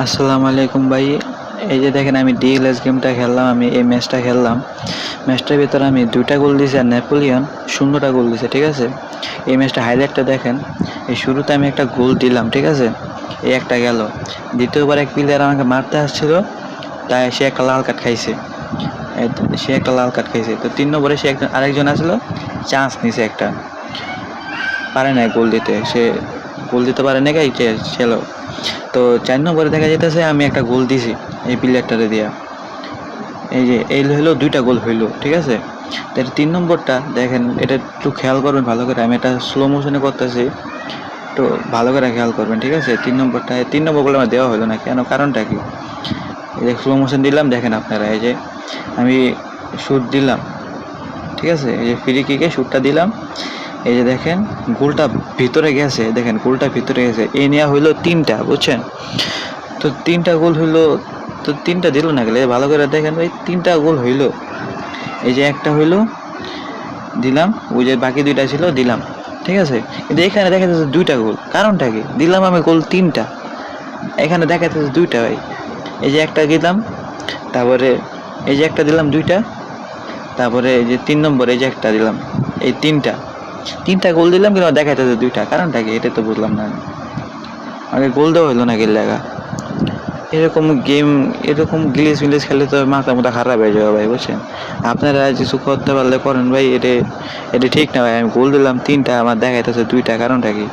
আসসালামু আলাইকুম ভাই। এই যে দেখেন আমি ডিএলএস গেমটা খেললাম, আমি এই ম্যাচটা খেললাম। ম্যাচটার ভিতরে আমি 2টা গোল দিয়েছি আর নেপোলিয়ন 0টা গোল দিয়েছে, ঠিক আছে? এই ম্যাচটা হাইলাইটটা দেখেন। এই শুরুতে আমি একটা গোল দিলাম, ঠিক আছে? এই একটা গেল। দ্বিতীয়বার এক প্লেয়ার আমাকে মারতে আসছিল, তাই সে একটা লাল কার্ড খাইছে। সে একটা লাল কার্ড খাইছে। তো 3 নম্বরে সে আরেকজন আসলো, চান্স নিছে একটা, পারে না গোল দিতে। সে গোল দিতে পারে না, ছিল। তো 4 নম্বরে দেখা যাইতেছে আমি একটা গোল দিছি এই প্লেয়ারটারে দিয়া। এই হলো 2টা গোল হইলো, ঠিক আছে? তাহলে 3 নম্বরটা দেখেন, এটা একটু খেয়াল করবেন ভালো করে। আমি এটা স্লো মোশনে করতেছি, তো ভালো করে খেয়াল করবেন, ঠিক আছে? 3 নম্বর গোল আমার দেওয়া হলো না কেন, কারণটা কি? এই যে স্লো মোশন দিলাম, দেখেন আপনারা। এই যে আমি শুট দিলাম, ঠিক আছে? এই যে ফ্রি কিকে শুটটা দিলাম। এই যে দেখেন গোলটা ভিতরে গেছে, দেখেন গোলটা ভিতরে গেছে। এই নেওয়া হইলো 3টা, বুঝছেন? তো 3টা গোল হইলো। তো 3টা দিল না গেলে ভালো করে দেখেন ভাই, 3টা গোল হইলো। এই যে একটা হইলো, দিলাম। ওই যে বাকি 2টা ছিল, দিলাম, ঠিক আছে? কিন্তু এখানে দেখা যাচ্ছে 2টা গোল, কারণটা কি? দিলাম আমি গোল 3টা, এখানে দেখা যাচ্ছে 2টা ভাই। এই যে একটা দিলাম, তারপরে এই যে একটা দিলাম 2টা, তারপরে এই যে 3 নম্বর এই যে একটা দিলাম, এই 3টা গোল দিলাম, কিন্তু দেখা যাচ্ছে 2টা, কারণটা কি? এটা তো বুঝলাম না আমি। আগে গোল দেওয়া হইলো না কি লাগা? এরকম গ্লিচ মিলিচ খেলে তো মাথা মুথা খারাপ হয়ে যাবে ভাই, বুঝছেন? আপনারা কিছু করতে পারলে করেন ভাই। এটা ঠিক না ভাই। আমি গোল দিলাম 3টা, আমার দেখাইতেছে 2টা, কারণটা কি?